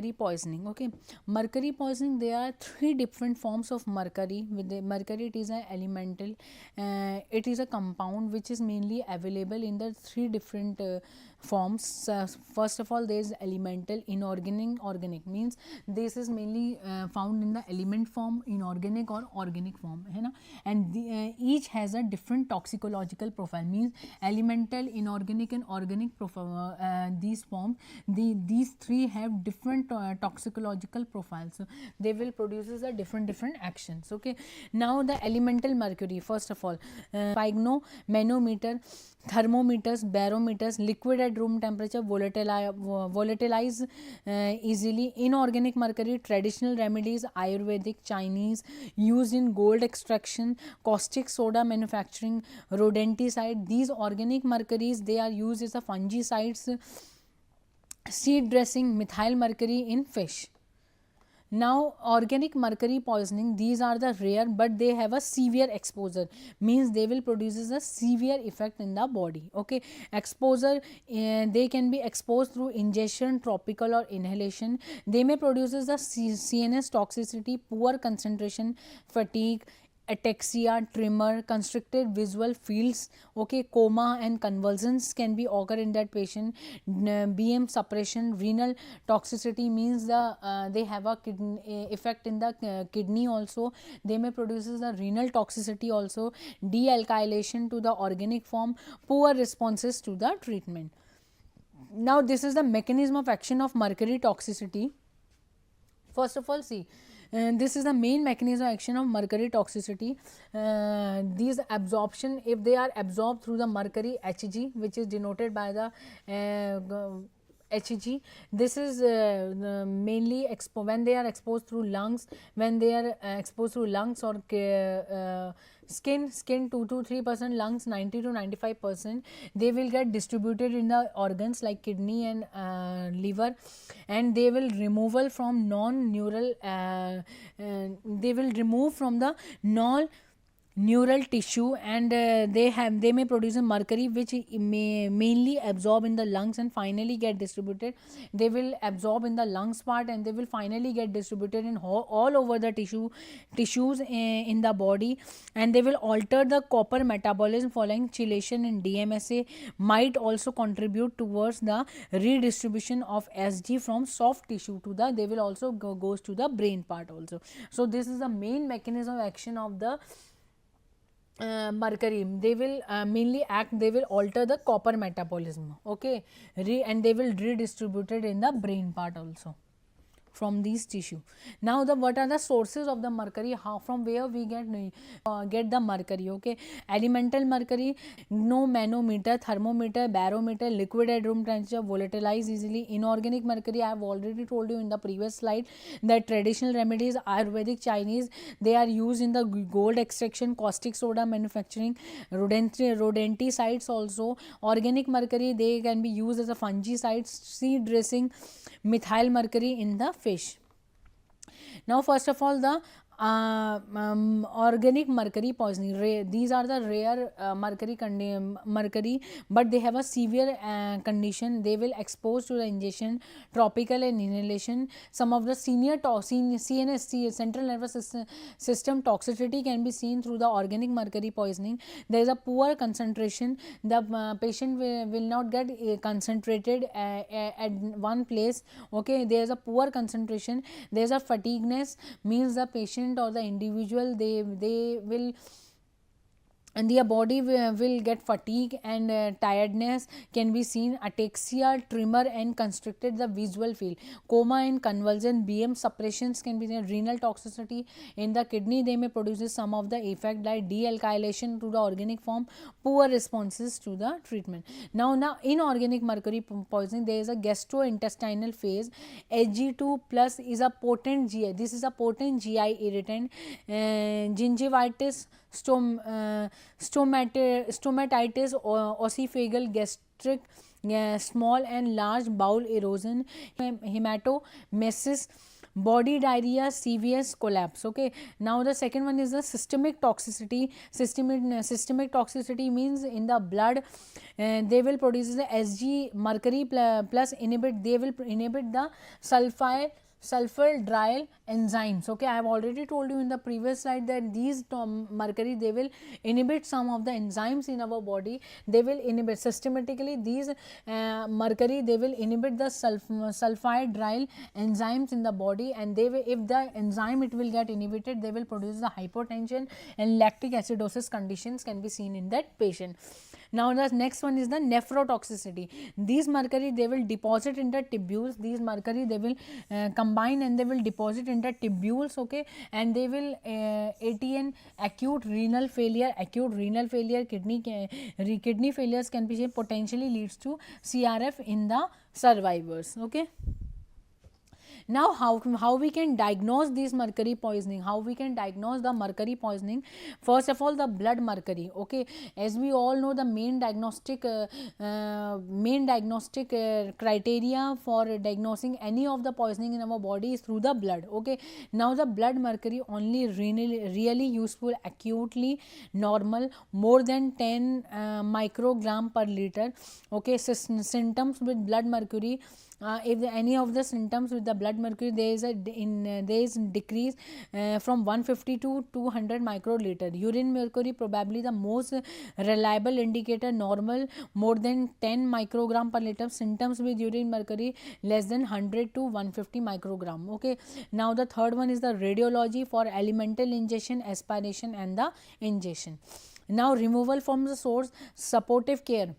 mercury poisoning. Okay, mercury poisoning, there are three different forms of mercury. With the mercury, it is an elemental, it is a compound which is mainly available in the three different forms. First of all, there is elemental, inorganic, organic, means this is mainly found in the element form, inorganic or organic form, है ना, and each has a different toxicological profile, means elemental, inorganic and organic profile, these forms, these three have different toxicological profiles, so they will produces a different actions. Okay, now the elemental mercury, first of all, sphygmomanometer, thermometers, barometers, liquid at room temperature, volatilize easily. Inorganic mercury, traditional remedies, Ayurvedic, Chinese, used in gold extraction, caustic soda manufacturing, rodenticide. These organic mercuries, they are used as a fungicides, seed dressing, methyl mercury in fish. Now, organic mercury poisoning, these are the rare, but they have a severe exposure, means they will produces a severe effect in the body. Okay, exposure, they can be exposed through ingestion, topical or inhalation. They may produces the CNS toxicity, poor concentration, fatigue, ataxia, tremor, constricted visual fields, okay, coma and convulsions can be occur in that patient. BM suppression, renal toxicity, means the they have a kidney effect in the kidney also. They may produces the renal toxicity also. Dealkylation to the organic form, poor responses to the treatment. Now, this is the mechanism of action of mercury toxicity. First of all, see, this is the main mechanism of action of mercury toxicity. These absorption, if they are absorbed through the mercury Hg, which is denoted by the Hg, this is mainly when they are exposed through lungs, when they are exposed through lungs or skin 2 to 3%, lungs 90 to 95%, they will get distributed in the organs like kidney and liver, and they will removal from non-neural, they will remove from the neural tissue, and they may produce a mercury which may mainly absorb in the lungs and finally get distributed. They will absorb in the lungs part and they will finally get distributed in all over the tissues in the body, and they will alter the copper metabolism following chelation, and DMSA might also contribute towards the redistribution of Sg from soft tissue to the, they will also goes to the brain part also. So this is the main mechanism of action of the mercury. They will mainly act, they will alter the copper metabolism, okay, and they will redistribute it in the brain part also from these tissue. Now, what are the sources of the mercury, how, from where we get the mercury? Okay, elemental mercury, manometer, thermometer, barometer, liquid at room temperature, volatilize easily. Inorganic mercury, I have already told you in the previous slide that traditional remedies, Ayurvedic, Chinese, they are used in the gold extraction, caustic soda manufacturing, rodenticides also. Organic mercury, they can be used as a fungicides, seed dressing, methyl mercury in the fish. Now, first of all, the organic mercury poisoning, these are the rare mercury, but they have a severe condition. They will expose to the ingestion, topical and inhalation. Some of the CNS, central nervous system toxicity can be seen through the organic mercury poisoning. There is a poor concentration, the patient will not get concentrated at one place, okay. There is a poor concentration, there is a fatigueness, means the patient or the individual, they will, and their body will get fatigue and tiredness can be seen, ataxia, tremor and constricted the visual field, coma and convulsion, BM suppressions can be seen, renal toxicity in the kidney, they may produce some of the effect like dealkylation to the organic form, poor responses to the treatment. Now inorganic mercury poisoning, there is a gastrointestinal phase. Hg2 plus is a potent GI, this is a potent GI irritant, gingivitis, stomatitis, oesophageal, gastric, small and large bowel erosion, hematomesis, body diarrhea, CVS, collapse. Okay, now the second one is the systemic toxicity. Systemic toxicity means in the blood they will produce the Sg mercury plus inhibit, they will inhibit the sulfur-diol enzymes. Okay, I have already told you in the previous slide that these mercury, they will inhibit some of the enzymes in our body. They will inhibit systematically these mercury, they will inhibit the sulfide-diol enzymes in the body, and they will, if the enzyme it will get inhibited, they will produce the hypotension and lactic acidosis conditions can be seen in that patient. Now the next one is the nephrotoxicity. These mercury, they will deposit in the tubules. These mercury, they will combine and they will deposit in the tubules. Okay, and they will ATN, acute renal failure. Kidney failures can be potentially leads to CRF in the survivors. Okay. Now how we can diagnose this mercury poisoning, how we can diagnose the mercury poisoning? First of all, the blood mercury. Okay, as we all know, the main diagnostic criteria for diagnosing any of the poisoning in our body is through the blood. Okay, now the blood mercury only really useful acutely normal, more than 10 microgram per liter. Okay, symptoms with blood mercury, if any of the symptoms with the blood mercury, there is decrease from 150 to 200 microliter. Urine mercury, probably the most reliable indicator, normal more than 10 microgram per liter. Symptoms with urine mercury less than 100 to 150 microgram. Okay, now the third one is the radiology for elemental ingestion, aspiration and the ingestion. Now removal from the source, supportive care.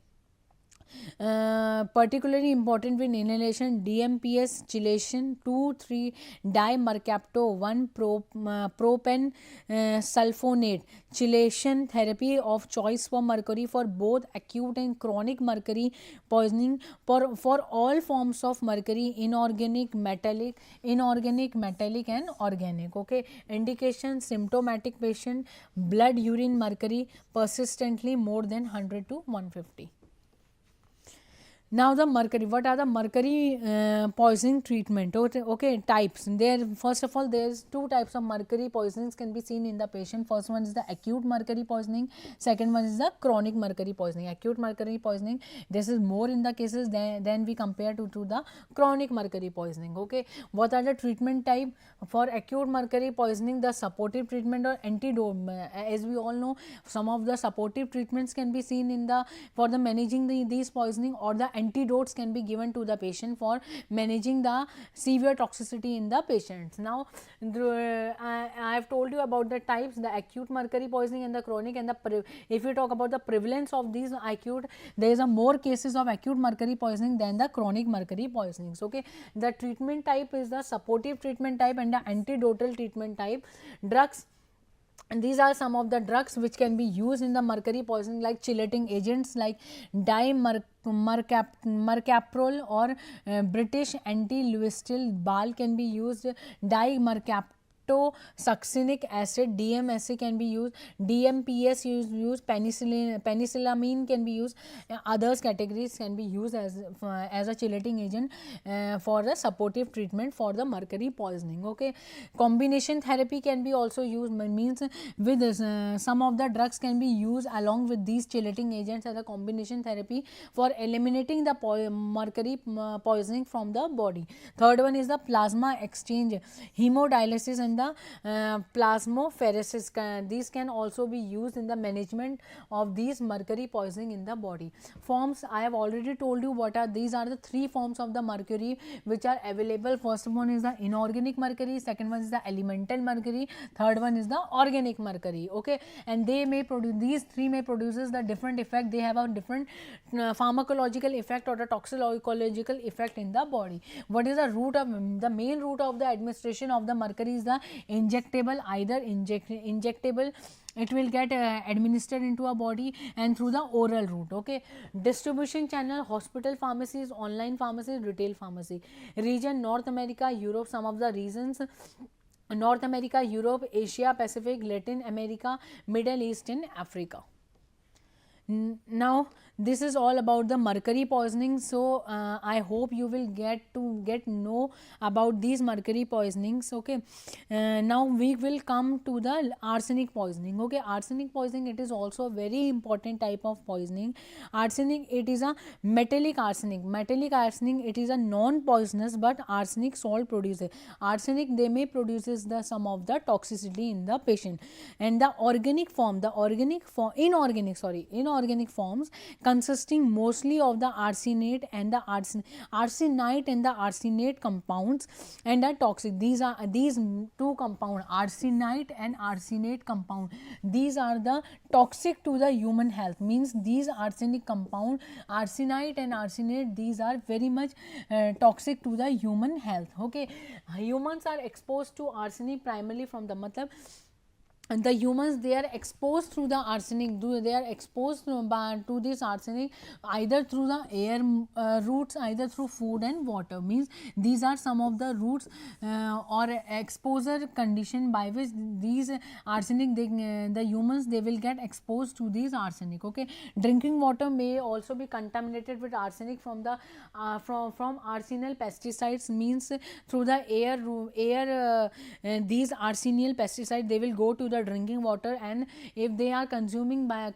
Particularly important with inhalation, DMPS chelation, 2,3 dimercapto, 1 propen sulfonate, chelation therapy of choice for mercury for both acute and chronic mercury poisoning, for all forms of mercury, inorganic, metallic and organic. Okay, indication, symptomatic patient, blood urine mercury persistently more than 100 to 150. Now the mercury, what are the mercury poisoning treatment? Okay, types. There, first of all, there is two types of mercury poisonings can be seen in the patient. First one is the acute mercury poisoning. Second one is the chronic mercury poisoning. Acute mercury poisoning, this is more in the cases than we compare to the chronic mercury poisoning. Okay, what are the treatment type for acute mercury poisoning? The supportive treatment or antidote. As we all know, some of the supportive treatments can be seen in the for the managing these poisoning, or the antidotes can be given to the patient for managing the severe toxicity in the patients. Now I have told you about the types, the acute mercury poisoning and the chronic, and if you talk about the prevalence of these acute, there is a more cases of acute mercury poisoning than the chronic mercury poisonings. Okay, the treatment type is the supportive treatment type and the antidotal treatment type. Drugs, and these are some of the drugs which can be used in the mercury poisoning, like chelating agents like dimercaprol or British anti-Lewisitil ball can be used. Succinic acid, DMSA can be used. DMPS used, penicillamine can be used. Others categories can be used as a chelating agent for the supportive treatment for the mercury poisoning. Okay, combination therapy can be also used, means with some of the drugs can be used along with these chelating agents as a combination therapy for eliminating the mercury poisoning from the body. Third one is the plasma exchange, hemodialysis and the plasmapheresis. These can also be used in the management of these mercury poisoning in the body. Forms, I have already told you what are these. Are the three forms of the mercury which are available. First one is the inorganic mercury, second one is the elemental mercury, third one is the organic mercury. Okay, and they may produce, these three may produces the different effect. They have a different pharmacological effect or the toxicological effect in the body. What is the route of the main route of the administration of the mercury is the injectable, either injectable, it will get administered into our body, and through the oral route. Okay, distribution channel, hospital pharmacies, online pharmacies, retail pharmacy. Region, North America, Europe. Some of the regions: North America, Europe, Asia Pacific, Latin America, Middle East and Africa. Now this is all about the mercury poisoning. So I hope you will get know about these mercury poisonings. Okay, now we will come to the arsenic poisoning. Okay, arsenic poisoning, it is also a very important type of poisoning. Arsenic, it is a metallic arsenic. Metallic arsenic, it is a non poisonous but arsenic salt produces. Arsenic, they may produces the some of the toxicity in the patient. And the organic form, inorganic forms consisting mostly of the arsenate and the arsenite and the arsenate compounds and are toxic. These two compound, arsenite and arsenate compound, these are the toxic to the human health. Means these arsenic compound, arsenite and arsenate, these are very much toxic to the human health. Okay, humans are exposed to arsenic primarily from the matlab, and the humans, they are exposed through the arsenic, they are exposed to this arsenic either through the air routes, either through food and water. Means these are some of the routes or exposure condition by which these arsenic, the humans, they will get exposed to these arsenic. Okay, drinking water may also be contaminated with arsenic from the from arsenal pesticides. Means through the these arsenal pesticides, they will go to the drinking water, and if they are consumed by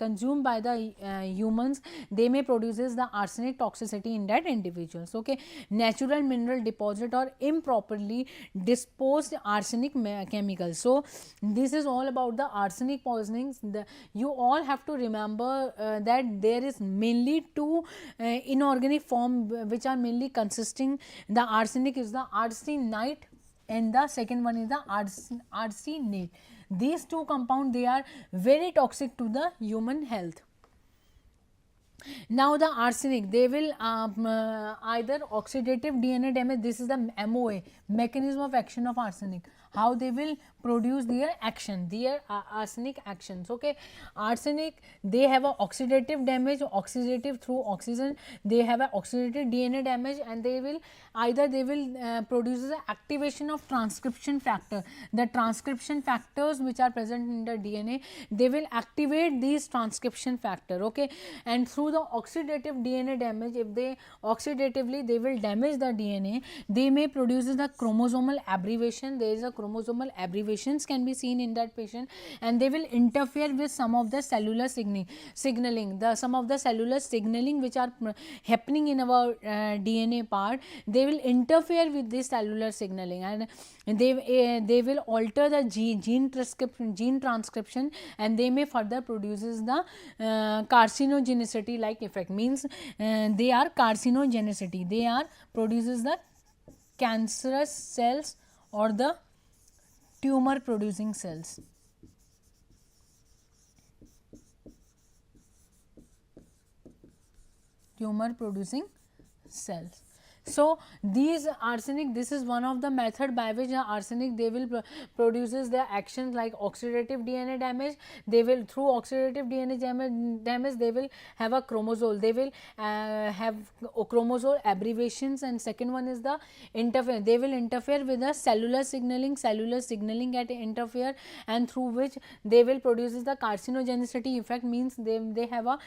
the humans, they may produces the arsenic toxicity in that individuals. Okay, natural mineral deposit or improperly disposed arsenic chemicals. So this is all about the arsenic poisonings. You all have to remember that there is mainly two inorganic form which are mainly consisting. The arsenic is the arsenite and the second one is the arsenate. These two compound, they are very toxic to the human health. Now the arsenic, they will either oxidative DNA damage. This is the MOA, mechanism of action of arsenic, how they will produce their action, their arsenic actions. Okay, arsenic, they have a oxidative damage, oxidative through oxygen, they have a oxidative DNA damage, and they will either they will produce the activation of transcription factor. The transcription factors which are present in the DNA, they will activate these transcription factor. Okay, and through the oxidative DNA damage, if they oxidatively they will damage the DNA, they may produce the chromosomal abbreviation. There is a chromosomal abbreviations can be seen in that patient, and they will interfere with some of the cellular signaling, the some of the cellular signaling which are happening in our DNA part. They will interfere with this cellular signaling, and they will alter the gene transcription, and they may further produces the carcinogenicity like effect. Means they are carcinogenicity, they are produces the cancerous cells or the tumor producing cells. Tumor producing cells. So these arsenic, this is one of the method by which the arsenic, they will produces their actions like oxidative DNA damage. They will through oxidative DNA damage they will have a chromosome, they will have chromosome abbreviations, and second one is the interfere, they will interfere with the cellular signaling at interfere, and through which they will produces the carcinogenicity effect. Means they have a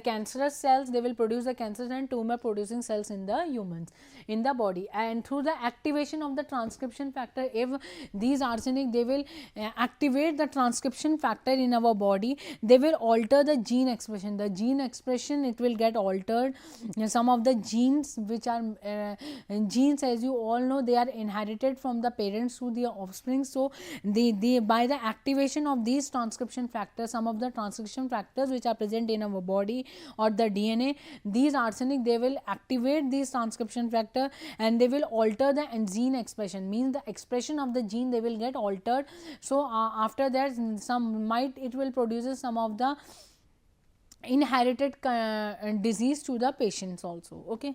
cancerous cells, they will produce the cancer and tumor producing cells in the humans, in the body. And through the activation of the transcription factor, if these arsenic, they will activate the transcription factor in our body, they will alter the gene expression. The gene expression, it will get altered. Some of the genes which are genes, as you all know, they are inherited from the parents to their offspring. So they by the activation of these transcription factors, some of the transcription factors which are present in our body or the DNA, these arsenic, they will activate these transcription factor, and they will alter the gene expression. Means the expression of the gene, they will get altered. So after that, it will produce some of the inherited disease to the patients also. Okay.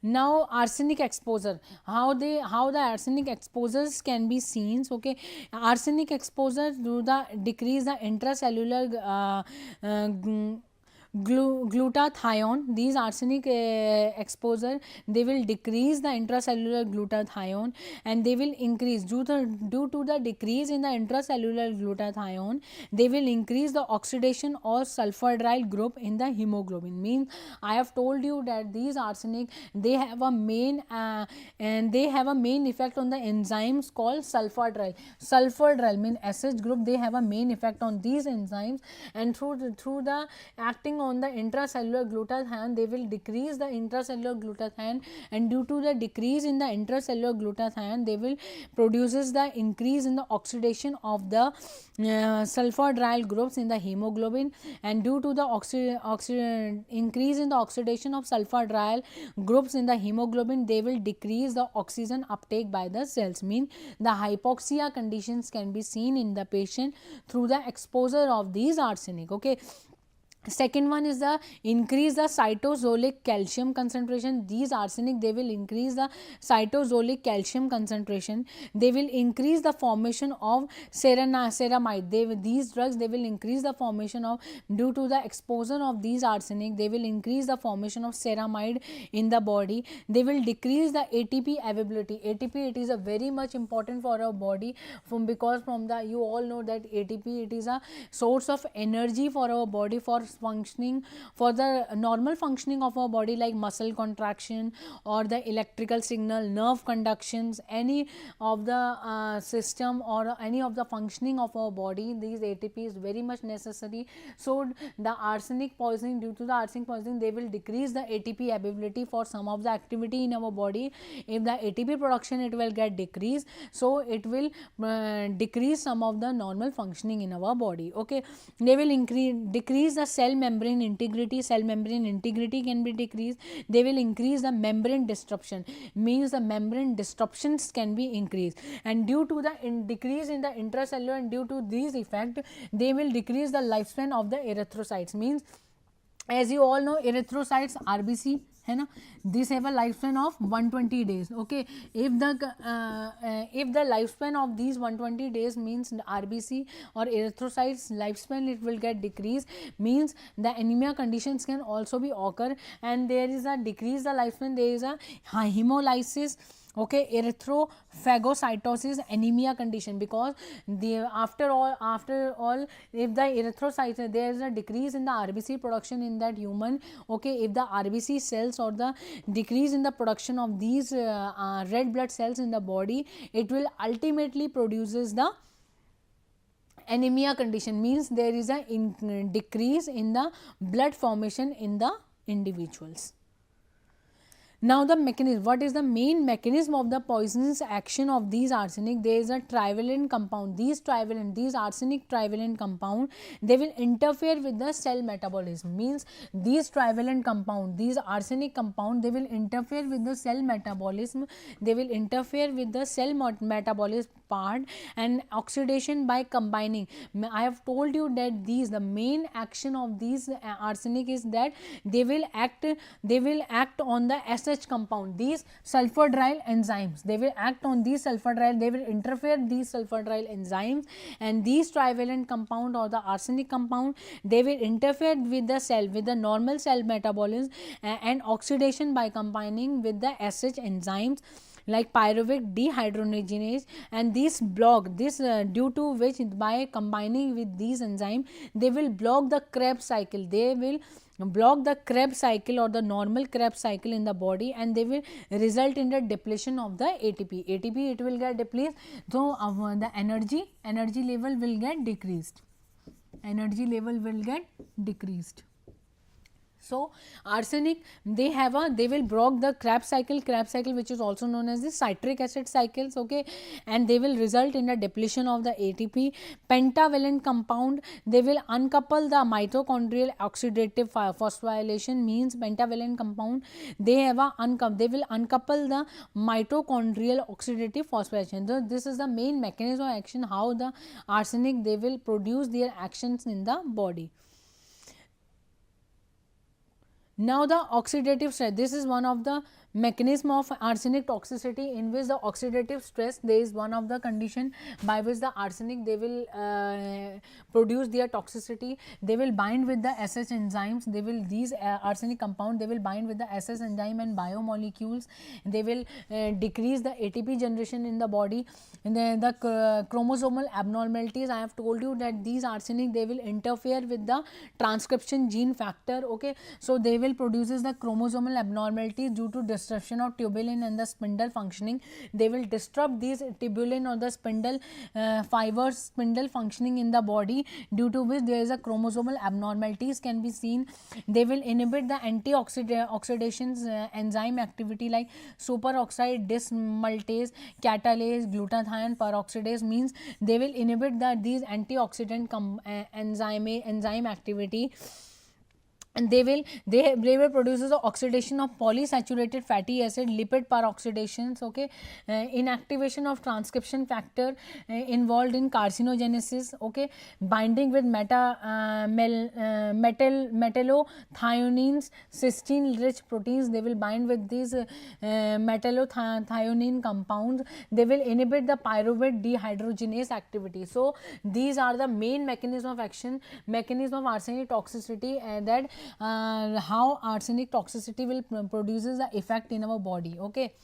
Now arsenic exposure, how the arsenic exposures can be seen. Okay, arsenic exposure do the decrease the intracellular glutathione. These arsenic exposure, they will decrease the intracellular glutathione, and they will increase due to the decrease in the intracellular glutathione, they will increase the oxidation or sulfhydryl group in the hemoglobin. Means I have told you that these arsenic, they have a main effect on the enzymes called sulfhydryl. Sulfhydryl mean SH group, they have a main effect on these enzymes, and through the acting on the intracellular glutathione, they will decrease the intracellular glutathione, and due to the decrease in the intracellular glutathione, they will produces the increase in the oxidation of the sulfhydryl groups in the hemoglobin, and due to the increase in the oxidation of sulfhydryl groups in the hemoglobin, they will decrease the oxygen uptake by the cells. Mean the hypoxia conditions can be seen in the patient through the exposure of these arsenic. Okay. Second one is the increase the cytosolic calcium concentration. These arsenic, they will increase the cytosolic calcium concentration. They will increase the formation of ceramide. These drugs, they will increase the formation of, due to the exposure of these arsenic, they will increase the formation of ceramide in the body. They will decrease the ATP availability. ATP, it is a very much important for our body, because from the, you all know that ATP, it is a source of energy for our body, for functioning, for the normal functioning of our body, like muscle contraction or the electrical signal, nerve conductions, any of the system or any of the functioning of our body, these ATP is very much necessary. So the arsenic poisoning, due to the arsenic poisoning, they will decrease the ATP availability for some of the activity in our body. If the ATP production, it will get decreased, so it will decrease some of the normal functioning in our body. Okay. They will decrease the cell membrane integrity. Cell membrane integrity can be decreased. They will increase the membrane disruption, means the membrane disruptions can be increased, and due to the decrease in the intracellular, and due to these effect, they will decrease the lifespan of the erythrocytes. Means as you all know, erythrocytes, RBC है ना, these have a lifespan of 120 days. Okay. If the lifespan of these 120 days, means the RBC or erythrocytes lifespan, it will get decreased, means the anemia conditions can also be occur, and there is a decrease the lifespan, there is a hemolysis. Okay, erythrophagocytosis anemia condition, because the after all, if the erythrocytes, there is a decrease in the RBC production in that human. Okay, if the RBC cells or the decrease in the production of these red blood cells in the body, it will ultimately produces the anemia condition, means there is a decrease in the blood formation in the individuals. Now the mechanism, what is the main mechanism of the poisonous action of these arsenic? There is a trivalent compound. These arsenic trivalent compound, they will interfere with the cell metabolism. Means these trivalent compound, these arsenic compound, they will interfere with the cell metabolism. They will interfere with the cell metabolism part and oxidation by combining. I have told you that the main action of these arsenic is that they will act on the SH compound, these sulfhydryl enzymes. They will act on these sulfhydryl, they will interfere these sulfhydryl enzymes, and these trivalent compound or the arsenic compound, they will interfere with the cell, with the normal cell metabolism and oxidation by combining with the SH enzymes like pyruvate dehydrogenase, and these block this due to which, by combining with these enzymes, they will block the Krebs cycle. They will block the Krebs cycle or the normal Krebs cycle in the body, and they will result in the depletion of the ATP. ATP, it will get depleted, so the energy level will get decreased. Energy level will get decreased. So arsenic, they will block the Krebs cycle, which is also known as the citric acid cycles. Okay, and they will result in the depletion of the ATP. Pentavalent compound, they will uncouple the mitochondrial oxidative phosphorylation. Means pentavalent compound, they will uncouple the mitochondrial oxidative phosphorylation. So this is the main mechanism of action, how the arsenic, they will produce their actions in the body. Now the oxidative stress, this is one of the mechanism of arsenic toxicity, in which the oxidative stress, there is one of the condition by which the arsenic, they will produce their toxicity. They will bind with the SS enzymes, they will, these arsenic compound, they will bind with the SS enzyme and biomolecules, they will decrease the ATP generation in the body. And the chromosomal abnormalities, I have told you that these arsenic, they will interfere with the transcription gene factor. Okay, so they will produces the chromosomal abnormalities due to disruption of tubulin and the spindle functioning. They will disrupt these tubulin or the spindle fibers, spindle functioning in the body, due to which there is a chromosomal abnormalities can be seen. They will inhibit the antioxidation enzyme activity like superoxide dismutase, catalase, glutathione peroxidase, means they will inhibit these antioxidant enzyme activity. And they will produces the oxidation of polysaturated fatty acid, lipid peroxidations. Okay, inactivation of transcription factor involved in carcinogenesis. Okay, binding with metallothioneins, cysteine rich proteins, they will bind with these metallothionein compounds. They will inhibit the pyruvate dehydrogenase activity. So these are the main mechanism of action, mechanism of arsenic toxicity, that how arsenic toxicity will produces the effect in our body. Okay.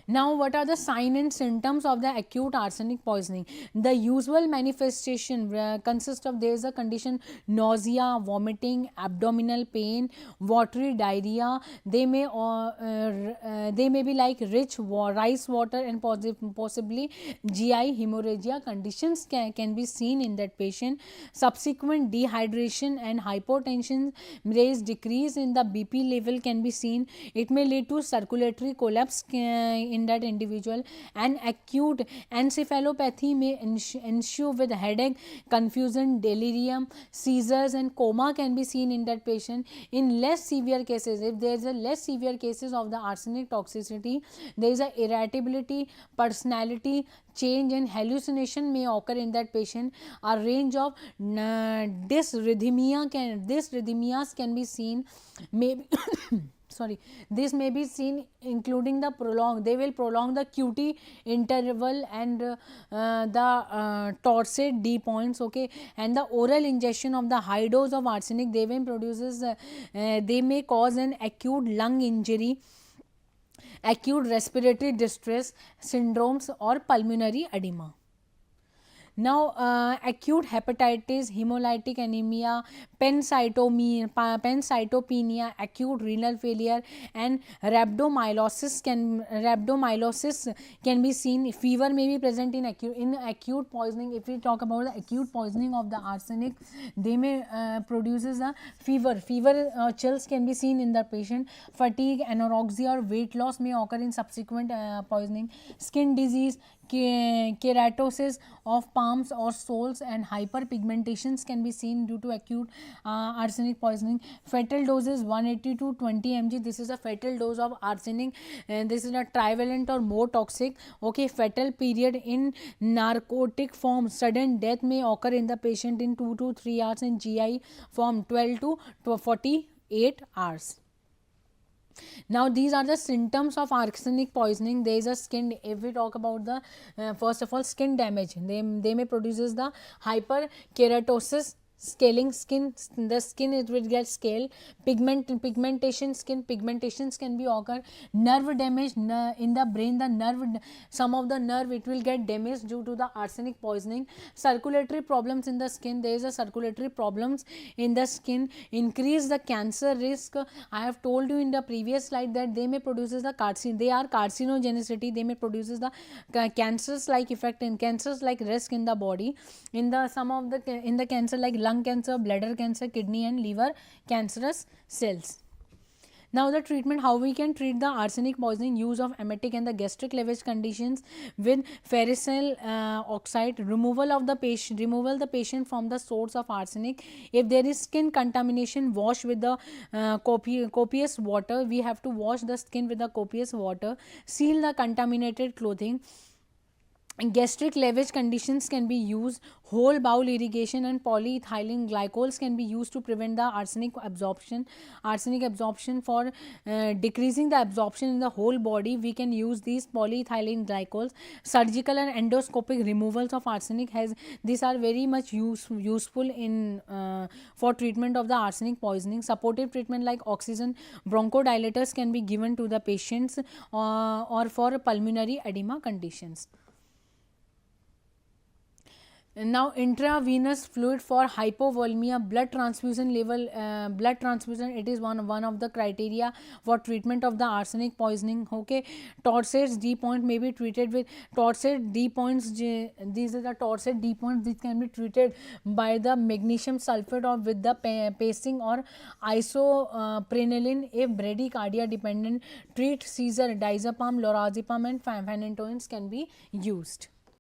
Now, what are the signs and symptoms of the acute arsenic poisoning? The usual manifestation consists of, there is a condition nausea, vomiting, abdominal pain, watery diarrhea. They may be like rich rice water, and possibly GI hemorrhagia conditions can be seen in that patient. Subsequent dehydration and hypotension, there is decrease in the BP level can be seen. It may lead to circulatory collapse in that individual, and acute encephalopathy may ensue with headache, confusion, delirium, seizures, and coma can be seen in that patient. In less severe cases, if there is a less severe cases of the arsenic toxicity, there is a irritability, personality change, and hallucination may occur in that patient. A range of dysrhythmias can be seen, maybe sorry, this may be seen including the they will prolong the QT interval and the torsade D points. Okay, and the oral ingestion of the high dose of arsenic, they may cause an acute lung injury, acute respiratory distress syndromes, or pulmonary edema. Now, acute hepatitis, hemolytic anemia, pancytopenia, acute renal failure, and rhabdomyolysis can be seen. Fever may be present in acute poisoning. If we talk about the acute poisoning of the arsenic, they may produces a fever. Chills can be seen in the patient. Fatigue, anorexia, or weight loss may occur in subsequent poisoning. Skin disease, keratosis of palms or soles, and hyperpigmentations can be seen due to acute arsenic poisoning. Fatal doses 180 to 20 mg. This is a fatal dose of arsenic, and this is a trivalent or more toxic. Okay, fatal period in narcotic form, sudden death may occur in the patient in 2 to 3 hours, in GI form 12 to 48 hours. Now, these are the symptoms of arsenic poisoning. There is a skin, if we talk about the first of all, skin damage, they may produces the hyperkeratosis, scaling skin, the skin it will get scale, pigmentation, skin pigmentations can be occur, nerve damage in the brain, the nerve, some of the nerve it will get damaged due to the arsenic poisoning. Circulatory problems in the skin, there is a circulatory problems in the skin, increase the cancer risk. I have told you in the previous slide that they may produces the carcinogenicity, they may produces the cancers like effect, and cancers like risk in the body, in the in the cancer like lung cancer, bladder cancer, kidney and liver cancerous cells. Now, the treatment, how we can treat the arsenic poisoning: use of emetic and the gastric lavage conditions with ferricel oxide, removal the patient from the source of arsenic. If there is skin contamination, wash with the copious water. We have to wash the skin with the copious water. Seal the contaminated clothing. gastric lavage conditions can be used. Whole bowel irrigation and polyethylene glycols can be used to prevent the arsenic absorption. For decreasing the absorption in the whole body, we can use these polyethylene glycols. Surgical and endoscopic removals of arsenic has these are very much useful in for treatment of the arsenic poisoning. Supportive treatment like oxygen bronchodilators can be given to the patients, or for pulmonary edema conditions. Now intravenous fluid for hypovolemia, blood transfusion, it is one of the criteria for treatment of the arsenic poisoning. Okay, Torsades D point may be treated with Torsade D points. These are the Torsade D points which can be treated by the magnesium sulfate or with the pacing or isoprenaline. If bradycardia dependent, treat seizure, diazepam, lorazepam and phenytoins can be used.